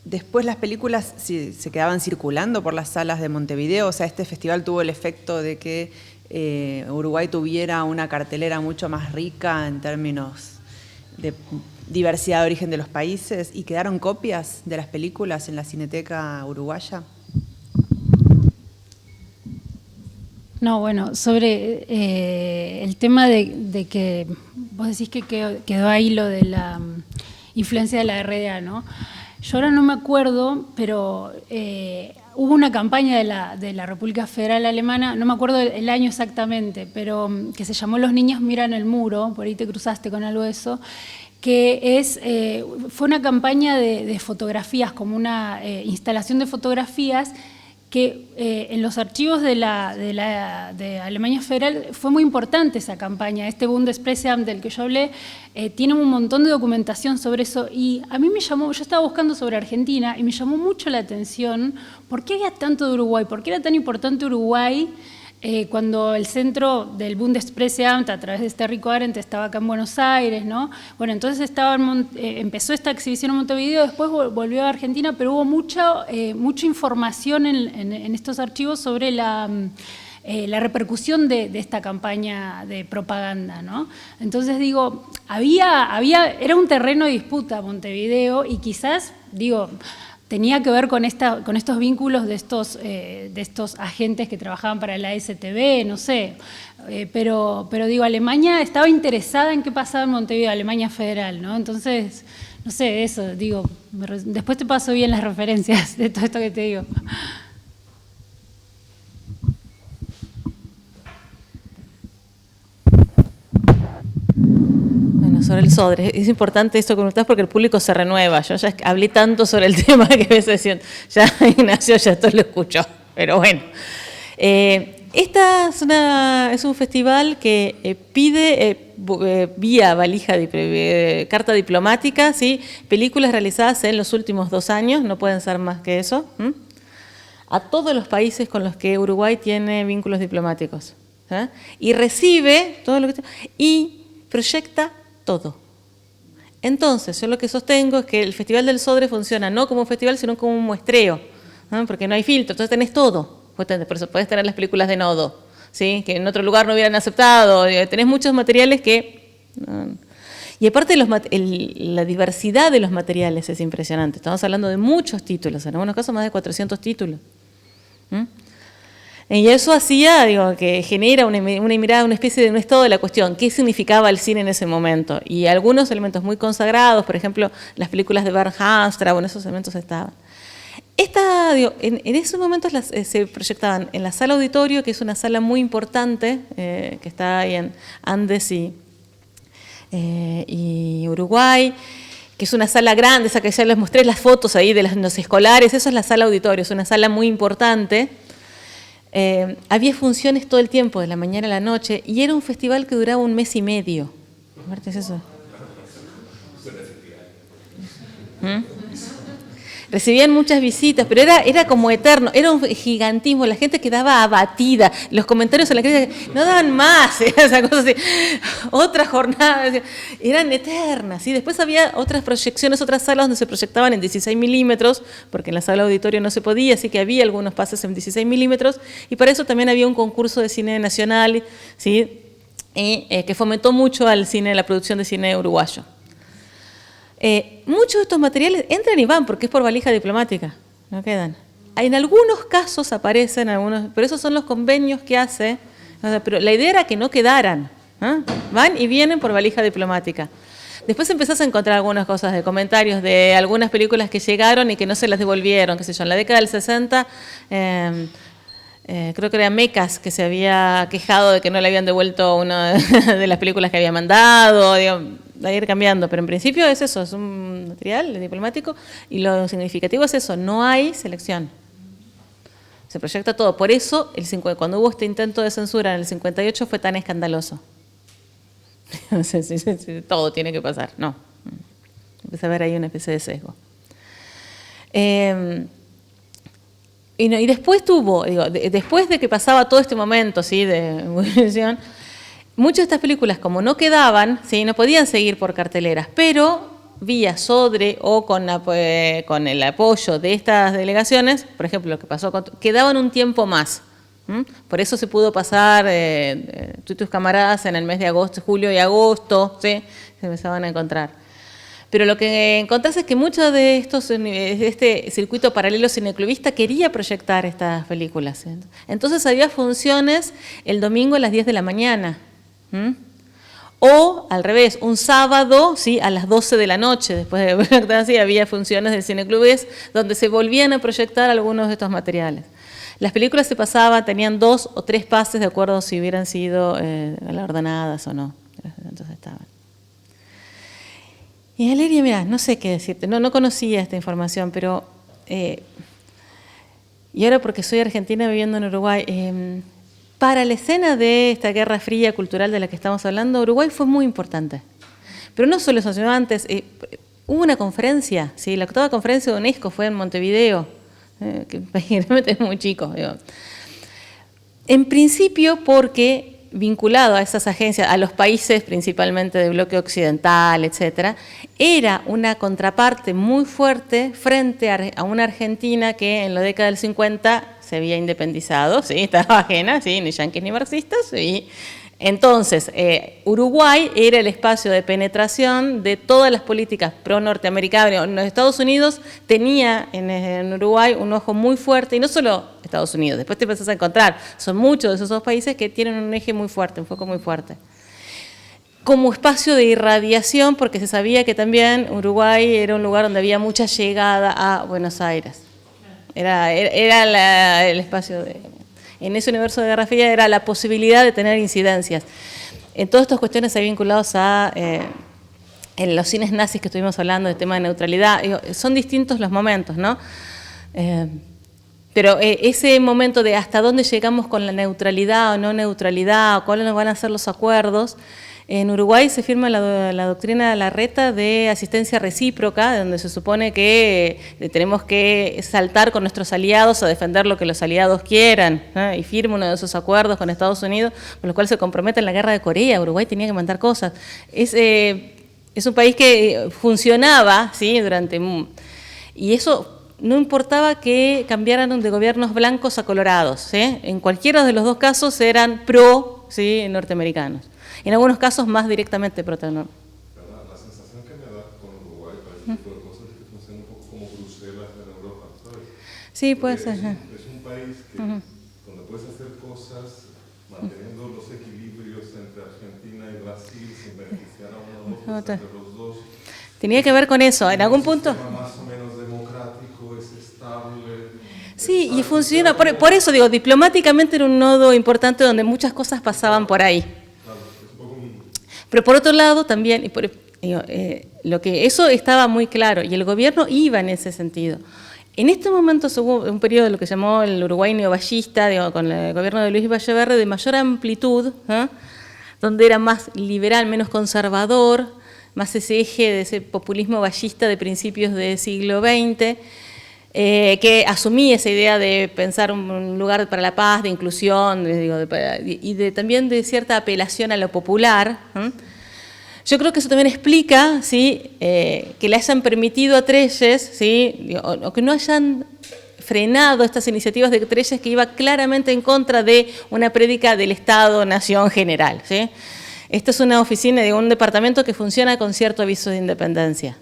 después las películas se quedaban circulando por las salas de Montevideo, o sea, este festival tuvo el efecto de que Uruguay tuviera una cartelera mucho más rica en términos de diversidad de origen de los países, y quedaron copias de las películas en la Cineteca uruguaya. No, bueno, sobre el tema de que vos decís que quedó ahí lo de la influencia de la RDA, ¿no? Yo ahora no me acuerdo, pero hubo una campaña de la República Federal Alemana, no me acuerdo el año exactamente, pero que se llamó Los niños miran el muro, por ahí te cruzaste con algo de eso, que fue una campaña de fotografías, como una instalación de fotografías que en los archivos de Alemania Federal fue muy importante esa campaña. Este Bundespresseamt del que yo hablé tiene un montón de documentación sobre eso, y a mí yo estaba buscando sobre Argentina y me llamó mucho la atención por qué había tanto de Uruguay, por qué era tan importante Uruguay cuando el centro del Bundespresseamt a través de este Rico Arendt estaba acá en Buenos Aires, ¿no? Bueno, entonces empezó esta exhibición en Montevideo, después volvió a Argentina, pero hubo mucha información en estos archivos sobre la repercusión de esta campaña de propaganda, ¿no? Entonces digo, era un terreno de disputa Montevideo, y quizás, tenía que ver con estos vínculos de estos agentes que trabajaban para la STB, no sé. Pero Alemania estaba interesada en qué pasaba en Montevideo, Alemania Federal, ¿no? Entonces, no sé, eso, después te paso bien las referencias de todo esto que te digo. Sobre el Sodre, es importante esto que comentás porque el público se renueva. Yo ya hablé tanto sobre el tema que a veces decían, ya Ignacio ya esto lo escuchó, pero bueno. Es un festival que pide vía carta diplomática, ¿sí? Películas realizadas en los últimos 2 años, no pueden ser más que eso, a todos los países con los que Uruguay tiene vínculos diplomáticos. Y recibe todo lo que y proyecta todo. Entonces, yo lo que sostengo es que el Festival del Sodre funciona no como un festival, sino como un muestreo, ¿no? Porque no hay filtro, entonces tenés todo. Por eso podés tener las películas de Nodo, ¿sí? Que en otro lugar no hubieran aceptado. Tenés muchos materiales que... Y aparte la diversidad de los materiales es impresionante. Estamos hablando de muchos títulos, en algunos casos más de 400 títulos. Y eso hacía, que genera una mirada, una especie de un estado de la cuestión. ¿Qué significaba el cine en ese momento? Y algunos elementos muy consagrados, por ejemplo, las películas de Bernhard Hanstra, bueno, esos elementos estaban. En esos momentos se proyectaban en la sala auditorio, que es una sala muy importante, que está ahí en Andes y Uruguay, que es una sala grande, esa que ya les mostré las fotos ahí de los escolares, eso es la sala auditorio, es una sala muy importante. Había funciones todo el tiempo, de la mañana a la noche, y era un festival que duraba 1 mes y medio. ¿Martes eso? Recibían muchas visitas, pero era como eterno, era un gigantismo, la gente quedaba abatida, los comentarios en la crítica no daban más, esa cosa así, otra jornada, eran eternas. ¿Sí? Después había otras proyecciones, otras salas donde se proyectaban en 16 milímetros, porque en la sala auditorio no se podía, así que había algunos pases en 16 milímetros, y para eso también había un concurso de cine nacional, ¿sí? Que fomentó mucho al cine, la producción de cine uruguayo. Muchos de estos materiales entran y van porque es por valija diplomática, no quedan. En algunos casos aparecen, pero esos son los convenios que hace, pero la idea era que no quedaran, ¿eh? Van y vienen por valija diplomática. Después empezás a encontrar algunas cosas de comentarios de algunas películas que llegaron y que no se las devolvieron, qué sé yo, en la década del 60, creo que era Mecas, que se había quejado de que no le habían devuelto una de las películas que había mandado, va a ir cambiando, pero en principio es eso, es un material diplomático y lo significativo es eso, no hay selección. Se proyecta todo. Por eso, cuando hubo este intento de censura en el 58 fue tan escandaloso. Todo tiene que pasar, no. Empieza a haber ahí una especie de sesgo. Y después después de que pasaba todo este momento, ¿sí? De movilización, muchas de estas películas, como no quedaban, ¿sí? No podían seguir por carteleras, pero vía Sodre o con el apoyo de estas delegaciones, por ejemplo, lo que pasó quedaban un tiempo más. Por eso se pudo pasar tú y tus camaradas en el mes de agosto, julio y agosto, ¿sí? Se empezaban a encontrar. Pero lo que encontrás es que muchos de este circuito paralelo cineclubista quería proyectar estas películas. Entonces había funciones el domingo a las 10 de la mañana. O al revés, un sábado, ¿sí? A las 12 de la noche, después de proyectar así, había funciones del cineclubes donde se volvían a proyectar algunos de estos materiales. Las películas se pasaban, tenían 2 o 3 pases de acuerdo si hubieran sido galardonadas o no. Entonces estaban. Y Valeria, mira, no sé qué decirte, no conocía esta información, pero y ahora porque soy argentina viviendo en Uruguay, para la escena de esta guerra fría cultural de la que estamos hablando, Uruguay fue muy importante. Pero no solo eso, sino antes, hubo una conferencia, ¿sí? La 8ª conferencia de UNESCO fue en Montevideo, que realmente es muy chico. En principio porque vinculado a esas agencias, a los países principalmente del bloque occidental, etcétera, era una contraparte muy fuerte frente a una Argentina que en la década del 50 se había independizado, ¿sí? Estaba ajena, ¿sí? Ni yanquis ni marxistas, ¿sí? Entonces, Uruguay era el espacio de penetración de todas las políticas pro-norteamericanas. Los Estados Unidos tenía en Uruguay un ojo muy fuerte, y no solo Estados Unidos, después te empezás a encontrar, son muchos de esos dos países que tienen un eje muy fuerte, un foco muy fuerte. Como espacio de irradiación, porque se sabía que también Uruguay era un lugar donde había mucha llegada a Buenos Aires. Era el espacio en ese universo de Guerra Fría era la posibilidad de tener incidencias. En todas estas cuestiones hay vinculados a en los cines nazis que estuvimos hablando, del tema de neutralidad, son distintos los momentos, ¿no? Pero ese momento de hasta dónde llegamos con la neutralidad o no neutralidad, o cuáles van a ser los acuerdos, en Uruguay se firma la doctrina de Larreta de asistencia recíproca, donde se supone que tenemos que saltar con nuestros aliados a defender lo que los aliados quieran, ¿no? Y firma uno de esos acuerdos con Estados Unidos, con los cuales se compromete en la guerra de Corea. Uruguay tenía que mandar cosas. Es un país que funcionaba, ¿sí? Y eso no importaba que cambiaran de gobiernos blancos a colorados, ¿sí? En cualquiera de los dos casos eran ¿sí? norteamericanos. En algunos casos más directamente pro-norte. La sensación que me da con Uruguay para este tipo de cosas es que funciona un poco como Bruselas en Europa, ¿sabes? Sí, puede ser. Es un país que, donde puedes hacer cosas manteniendo los equilibrios entre Argentina y Brasil sin beneficiar a uno de los otros, entre los dos. Tenía que ver con eso, en algún punto. Es un sistema más o menos democrático, es estable. Sí, y funciona, por eso digo, diplomáticamente era un nodo importante donde muchas cosas pasaban por ahí. Pero por otro lado también, eso estaba muy claro, y el gobierno iba en ese sentido. En este momento hubo un periodo de lo que llamó el Uruguay neovallista, con el gobierno de Luis Vallaverde, de mayor amplitud, donde era más liberal, menos conservador, más ese eje de ese populismo vallista de principios del siglo XX, que asumía esa idea de pensar un lugar para la paz, de inclusión, y también de cierta apelación a lo popular. Yo creo que eso también explica, ¿sí? Que le hayan permitido a Trelles, ¿sí? o que no hayan frenado estas iniciativas de Trelles, que iba claramente en contra de una prédica del Estado-Nación general, ¿sí? Esta es una oficina de un departamento que funciona con cierto aviso de independencia.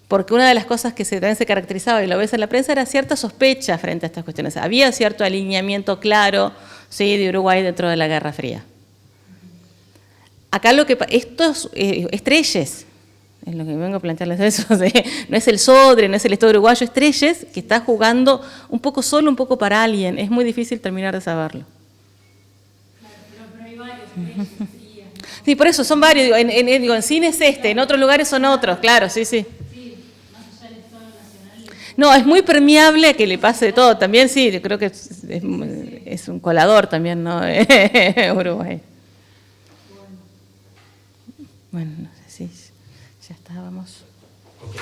Porque una de las cosas que también se caracterizaba, y lo ves en la prensa, era cierta sospecha frente a estas cuestiones. Había cierto alineamiento claro, ¿sí? de Uruguay dentro de la Guerra Fría. Acá esto es Trelles, es lo que vengo a plantearles eso, ¿sí? No es el Sodre, no es el Estado uruguayo, es Trelles que está jugando un poco solo, un poco para alguien. Es muy difícil terminar de saberlo. Claro, pero hay varios Trelles, sí, por eso son varios. En cine es en otros lugares son otros, claro, sí. No, es muy permeable a que le pase de todo. También sí, yo creo que es un colador también, ¿no? Uruguay. Bueno, no sé si ya estábamos. Okay.